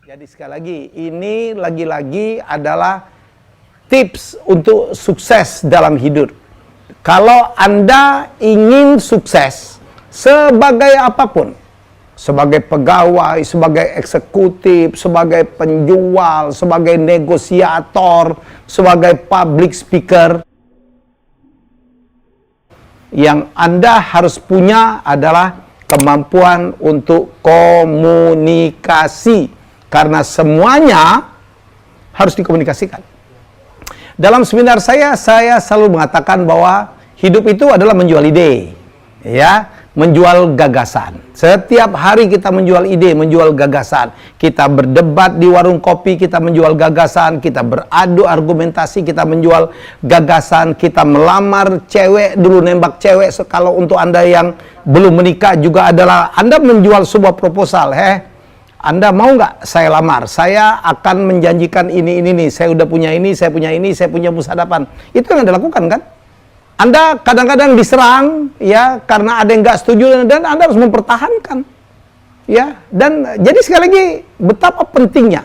Jadi sekali lagi, ini lagi-lagi adalah tips untuk sukses dalam hidup. Kalau Anda ingin sukses sebagai apapun, sebagai pegawai, sebagai eksekutif, sebagai penjual, sebagai negosiator, sebagai public speaker, yang Anda harus punya adalah kemampuan untuk komunikasi. Karena semuanya harus dikomunikasikan. Dalam seminar saya selalu mengatakan bahwa hidup itu adalah menjual ide, ya, menjual gagasan. Setiap hari kita menjual ide, menjual gagasan. Kita berdebat di warung kopi, kita menjual gagasan. Kita beradu argumentasi, kita menjual gagasan. Kita melamar cewek, dulu nembak cewek. Kalau untuk Anda yang belum menikah juga adalah Anda menjual sebuah proposal, Anda mau nggak saya lamar? Saya akan menjanjikan ini. Saya udah punya ini, saya punya ini, saya punya musadapan. Itu yang Anda lakukan kan? Anda kadang-kadang diserang, ya, karena ada yang nggak setuju dan Anda harus mempertahankan, ya. Dan jadi sekali lagi betapa pentingnya.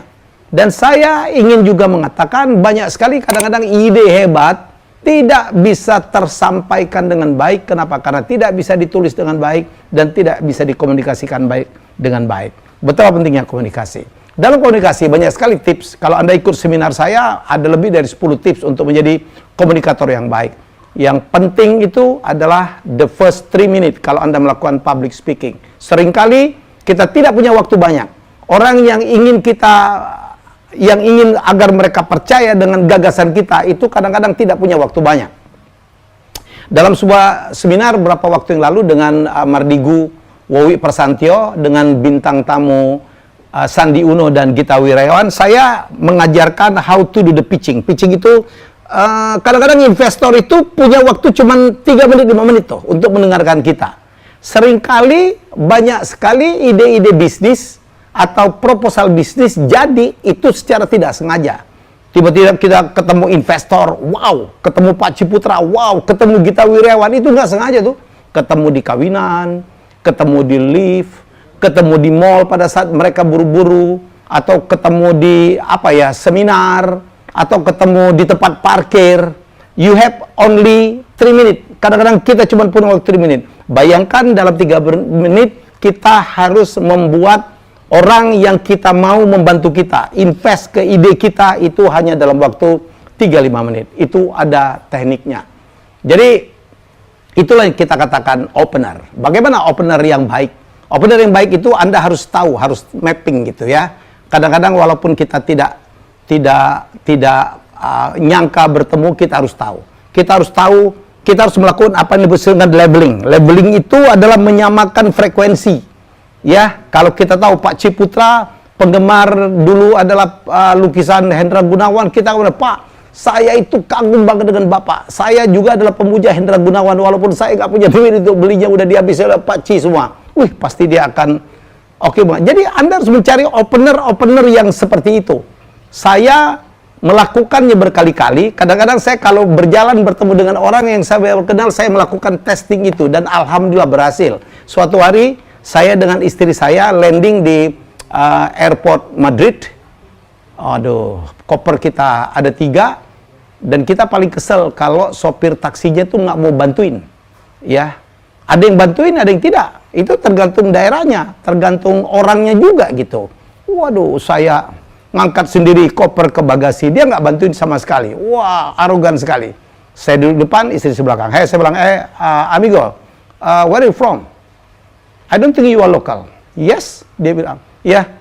Dan saya ingin juga mengatakan banyak sekali kadang-kadang ide hebat tidak bisa tersampaikan dengan baik. Kenapa? Karena tidak bisa ditulis dengan baik dan tidak bisa dikomunikasikan baik dengan baik. Betapa pentingnya komunikasi. Dalam komunikasi banyak sekali tips. Kalau Anda ikut seminar saya, ada lebih dari 10 tips untuk menjadi komunikator yang baik. Yang penting itu adalah the first 3 minutes kalau Anda melakukan public speaking. Seringkali kita tidak punya waktu banyak. Orang yang ingin agar mereka percaya dengan gagasan kita itu kadang-kadang tidak punya waktu banyak. Dalam sebuah seminar beberapa waktu yang lalu dengan Mardigu Wowi Persantio dengan bintang tamu Sandi Uno dan Gita Wirayawan, saya mengajarkan how to do the pitching. Pitching itu kadang-kadang investor itu punya waktu cuma 3 menit, 5 menit tuh untuk mendengarkan kita. Seringkali banyak sekali ide-ide bisnis atau proposal bisnis jadi itu secara tidak sengaja. Tiba-tiba kita ketemu investor, wow, ketemu Pak Ciputra, wow, ketemu Gita Wirayawan, itu nggak sengaja tuh. Ketemu di kawinan, ketemu di lift, ketemu di mall pada saat mereka buru-buru, atau ketemu di seminar, atau ketemu di tempat parkir. You have only 3 minutes. Kadang-kadang kita cuma punya waktu 3 menit. Bayangkan dalam 3 menit kita harus membuat orang yang kita mau membantu kita invest ke ide kita itu hanya dalam waktu 3-5 menit. Itu ada tekniknya. Jadi itulah yang kita katakan opener. Bagaimana opener yang baik? Opener yang baik itu Anda harus tahu, harus mapping gitu ya. Kadang-kadang walaupun kita tidak nyangka bertemu, kita harus tahu. Kita harus melakukan apa yang disebut dengan labeling. Labeling itu adalah menyamakan frekuensi. Ya, kalau kita tahu Pak Ciputra penggemar dulu adalah lukisan Hendra Gunawan, kita bilang, Pak, saya itu kagum banget dengan Bapak. Saya juga adalah pemuja Hendra Gunawan, walaupun saya nggak punya duit untuk belinya, udah dihabis oleh Pak Ci semua. Wih, pasti dia akan oke banget. Jadi Anda harus mencari opener yang seperti itu. Saya melakukannya berkali-kali. Kadang-kadang saya kalau berjalan bertemu dengan orang yang saya kenal, saya melakukan testing itu dan alhamdulillah berhasil. Suatu hari saya dengan istri saya landing di airport Madrid. Aduh, koper kita ada 3 dan kita paling kesel kalau sopir taksinya tuh nggak mau bantuin. Ya, ada yang bantuin, ada yang tidak. Itu tergantung daerahnya, tergantung orangnya juga gitu. Waduh, saya ngangkat sendiri koper ke bagasi, dia nggak bantuin sama sekali. Wah, arogan sekali. Saya duduk depan, istri di belakang. Saya bilang, amigo, where are you from? I don't think you are local. Yes, dia bilang. Ya,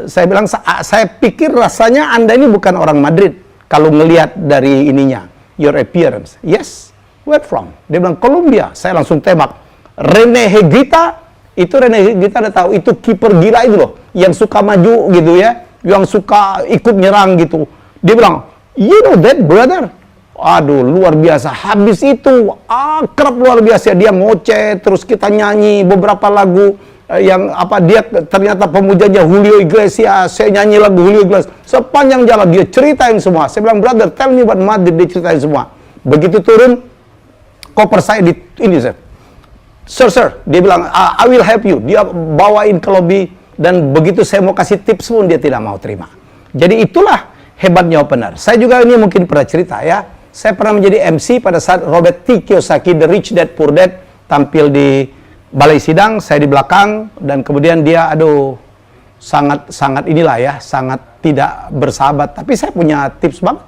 saya bilang, saya pikir rasanya Anda ini bukan orang Madrid. Kalau ngelihat dari ininya, your appearance. Yes, where from? Dia bilang, Colombia. Saya langsung tembak. Rene Higuita, itu Rene Higuita udah tahu, itu kiper gila itu loh, yang suka maju gitu ya, yang suka ikut nyerang gitu. Dia bilang, you know that brother? Aduh, luar biasa. Habis itu akrab luar biasa. Dia ngoceh, terus kita nyanyi beberapa lagu yang dia ternyata pemujanya Julio Iglesias. Saya nyanyi lagu Julio Iglesias. Sepanjang jalan dia ceritain semua. Saya bilang, brother, tell me about Madrid. Dia ceritain semua. Begitu turun, koper saya Sir, dia bilang, I will help you. Dia bawain ke lobby Dan begitu saya mau kasih tips pun dia tidak mau terima. Jadi itulah hebatnya opener. Saya juga ini mungkin pernah cerita ya. Saya pernah menjadi MC pada saat Robert T. Kiyosaki, The Rich Dad Poor Dad, tampil di balai sidang, saya di belakang, dan kemudian dia, aduh, sangat inilah ya, sangat tidak bersahabat. Tapi saya punya tips banget.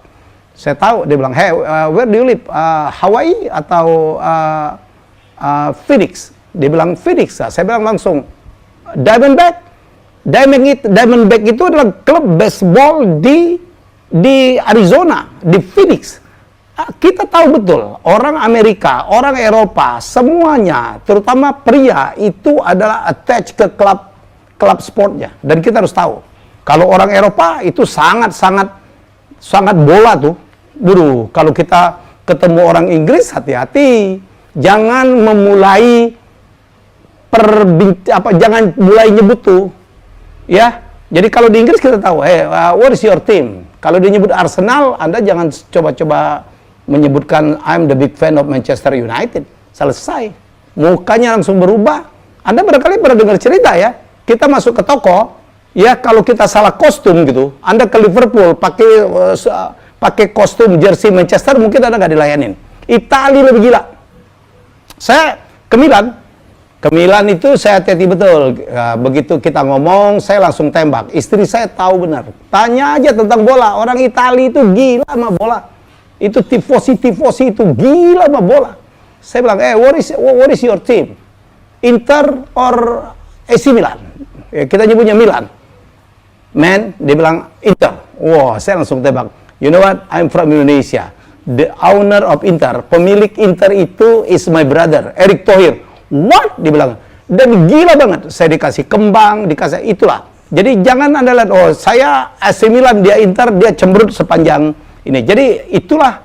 Saya tahu, dia bilang, hey, where do you live? Hawaii atau Phoenix? Dia bilang Phoenix. Saya bilang langsung, Diamondback. Diamondback itu adalah klub baseball di Arizona, di Phoenix. Kita tahu betul, orang Amerika, orang Eropa, semuanya, terutama pria, itu adalah attach ke klub sportnya. Dan kita harus tahu, kalau orang Eropa itu sangat bola tuh. Buru, kalau kita ketemu orang Inggris, hati-hati. Jangan memulai jangan mulai nyebut tuh. Ya, jadi kalau di Inggris kita tahu, what is your team? Kalau dia nyebut Arsenal, Anda jangan coba-coba menyebutkan I'm the big fan of Manchester United. Selesai. Mukanya langsung berubah. Anda barangkali pernah dengar cerita ya. Kita masuk ke toko, ya kalau kita salah kostum gitu. Anda ke Liverpool pakai kostum jersey Manchester, mungkin Anda nggak dilayanin. Italia lebih gila. Saya ke Milan. Ke Milan itu saya hati-hati betul. Begitu kita ngomong, saya langsung tembak. Istri saya tahu benar. Tanya aja tentang bola. Orang Italia itu gila sama bola. Itu tifosi itu gila sama bola. Saya bilang, what is your team? Inter or AC Milan? Ya, kita nyebutnya Milan. Man, dia bilang Inter. Wah, saya langsung tebak. You know what? I'm from Indonesia. The owner of Inter, pemilik Inter itu is my brother, Erick Thohir. What? Dia bilang. Dan gila banget. Saya dikasih kembang, dikasih itulah. Jadi jangan Anda lihat, oh saya AC Milan, dia Inter, dia cemberut sepanjang ini. Jadi itulah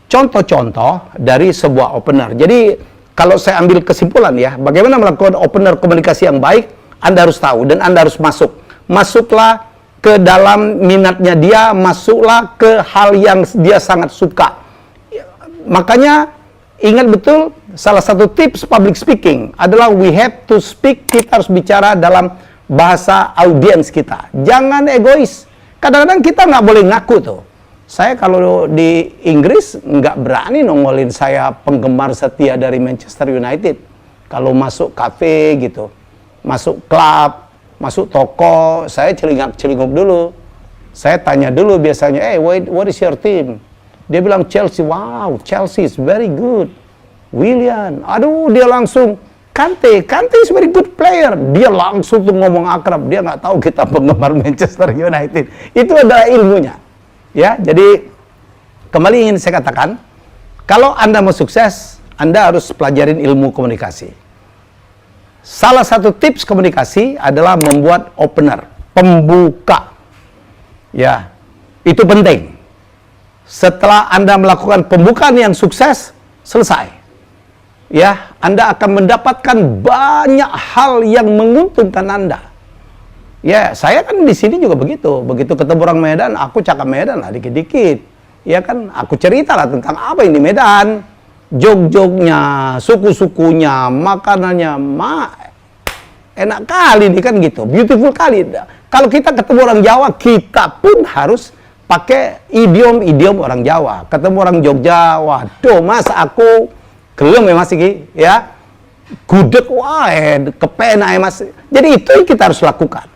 contoh-contoh dari sebuah opener. Jadi kalau saya ambil kesimpulan ya, bagaimana melakukan opener komunikasi yang baik, Anda harus tahu dan Anda harus masuk. Masuklah ke dalam minatnya dia, masuklah ke hal yang dia sangat suka. Makanya ingat betul, salah satu tips public speaking adalah we have to speak, kita harus bicara dalam bahasa audiens kita. Jangan egois. Kadang-kadang kita nggak boleh ngaku tuh. Saya kalau di Inggris nggak berani nongolin saya penggemar setia dari Manchester United. Kalau masuk kafe gitu, masuk klub, masuk toko, saya celingak-celinguk dulu. Saya tanya dulu biasanya, what is your team? Dia bilang Chelsea. Wow, Chelsea is very good. Willian, aduh dia langsung, Kante is very good player. Dia langsung tuh ngomong akrab. Dia nggak tahu kita penggemar Manchester United. Itu adalah ilmunya. Ya, jadi kembali ingin saya katakan, kalau Anda mau sukses, Anda harus pelajarin ilmu komunikasi. Salah satu tips komunikasi adalah membuat opener, pembuka. Ya, itu penting. Setelah Anda melakukan pembukaan yang sukses, selesai. Ya, Anda akan mendapatkan banyak hal yang menguntungkan Anda. Ya, saya kan di sini juga begitu. Begitu ketemu orang Medan, aku cakap Medan lah dikit-dikit. Ya kan, aku cerita lah tentang apa yang di Medan. Jog-jognya, suku-sukunya, makanannya, enak kali nih kan gitu. Beautiful kali. Kalau kita ketemu orang Jawa, kita pun harus pakai idiom orang Jawa. Ketemu orang Jogja, waduh mas aku gelem ya mas iki, ya. Gudeg, wah kepenak ya mas. Jadi itu yang kita harus lakukan.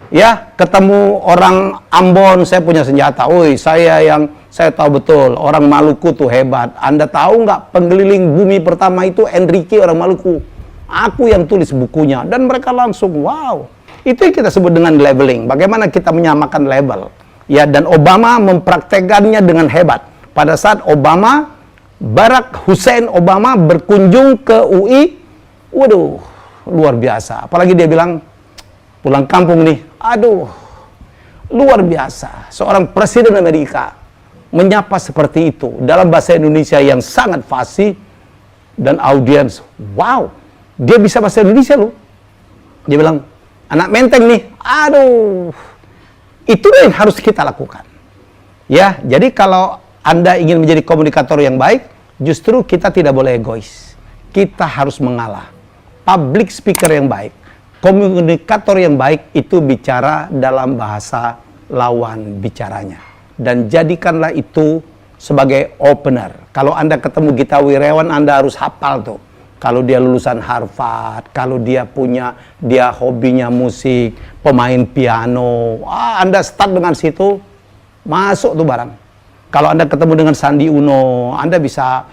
Ya, ketemu orang Ambon, saya punya senjata. Woi, saya tahu betul, orang Maluku tuh hebat. Anda tahu nggak, pengeliling bumi pertama itu Enrique orang Maluku. Aku yang tulis bukunya. Dan mereka langsung, wow. Itu yang kita sebut dengan leveling. Bagaimana kita menyamakan label. Ya, dan Obama mempraktekannya dengan hebat. Pada saat Barack Hussein Obama berkunjung ke UI, waduh, luar biasa. Apalagi dia bilang, pulang kampung nih, aduh, luar biasa. Seorang presiden Amerika menyapa seperti itu dalam bahasa Indonesia yang sangat fasih dan audiens, wow, dia bisa bahasa Indonesia loh. Dia bilang, anak menteng nih, aduh, itu yang harus kita lakukan. Ya, jadi kalau Anda ingin menjadi komunikator yang baik, justru kita tidak boleh egois. Kita harus mengalah. Public speaker yang baik, Komunikator yang baik itu bicara dalam bahasa lawan bicaranya. Dan jadikanlah itu sebagai opener. Kalau Anda ketemu Gita Wirjawan, Anda harus hafal tuh. Kalau dia lulusan Harvard, kalau dia hobinya musik, pemain piano, Anda start dengan situ, masuk tuh barang. Kalau Anda ketemu dengan Sandi Uno, Anda bisa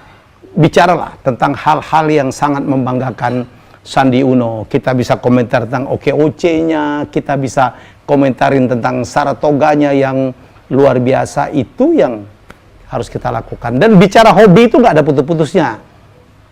bicaralah tentang hal-hal yang sangat membanggakan Sandi Uno. Kita bisa komentar tentang OKOC-nya, kita bisa komentarin tentang Saratoganya yang luar biasa. Itu yang harus kita lakukan. Dan bicara hobi itu nggak ada putus-putusnya.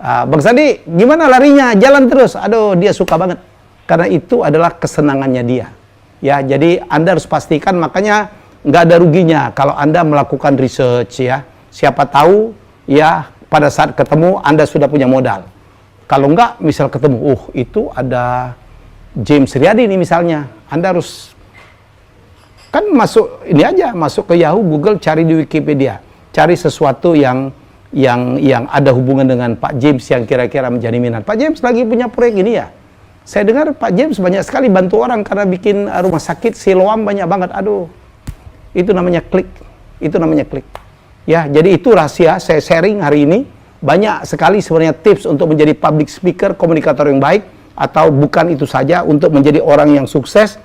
Bang Sandi, gimana larinya? Jalan terus. Aduh, dia suka banget. Karena itu adalah kesenangannya dia. Ya, jadi Anda harus pastikan, makanya nggak ada ruginya kalau Anda melakukan research ya. Siapa tahu ya pada saat ketemu Anda sudah punya modal. Kalau nggak, misal ketemu, itu ada James Riyadi nih misalnya. Anda harus kan masuk ini aja, masuk ke Yahoo, Google, cari di Wikipedia. Cari sesuatu yang ada hubungan dengan Pak James yang kira-kira menjadi minat. Pak James lagi punya proyek ini ya. Saya dengar Pak James banyak sekali bantu orang karena bikin rumah sakit Siloam banyak banget. Aduh, itu namanya klik. Itu namanya klik. Ya, jadi itu rahasia saya sharing hari ini. Banyak sekali sebenarnya tips untuk menjadi public speaker, komunikator yang baik, atau bukan itu saja untuk menjadi orang yang sukses.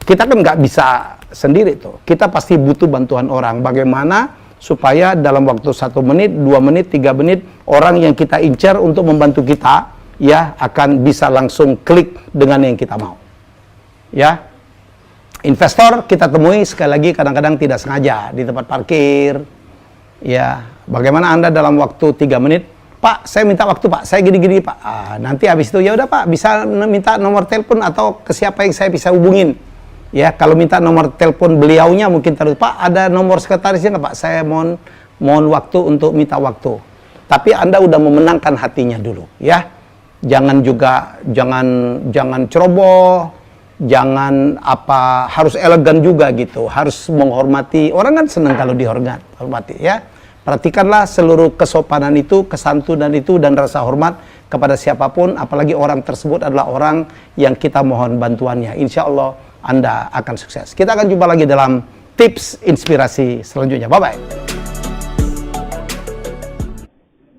Kita kan nggak bisa sendiri tuh. Kita pasti butuh bantuan orang. Bagaimana supaya dalam waktu 1 menit, 2 menit, 3 menit, orang yang kita incar untuk membantu kita, ya, akan bisa langsung klik dengan yang kita mau. Ya, investor kita temui sekali lagi kadang-kadang tidak sengaja di tempat parkir. Ya, bagaimana Anda dalam waktu 3 menit, Pak, saya minta waktu Pak, saya gini-gini Pak. Nanti habis itu ya udah Pak, bisa minta nomor telepon atau ke siapa yang saya bisa hubungin. Ya, kalau minta nomor telepon beliaunya mungkin terus, Pak, ada nomor sekretarisnya nggak Pak? Saya mohon waktu untuk minta waktu. Tapi Anda udah memenangkan hatinya dulu, ya. Jangan ceroboh, jangan harus elegan juga gitu, harus menghormati. Orang kan senang kalau dihormati, ya. Perhatikanlah seluruh kesopanan itu, kesantunan itu, dan rasa hormat kepada siapapun, apalagi orang tersebut adalah orang yang kita mohon bantuannya. Insya Allah Anda akan sukses. Kita akan jumpa lagi dalam tips inspirasi selanjutnya. Bye-bye.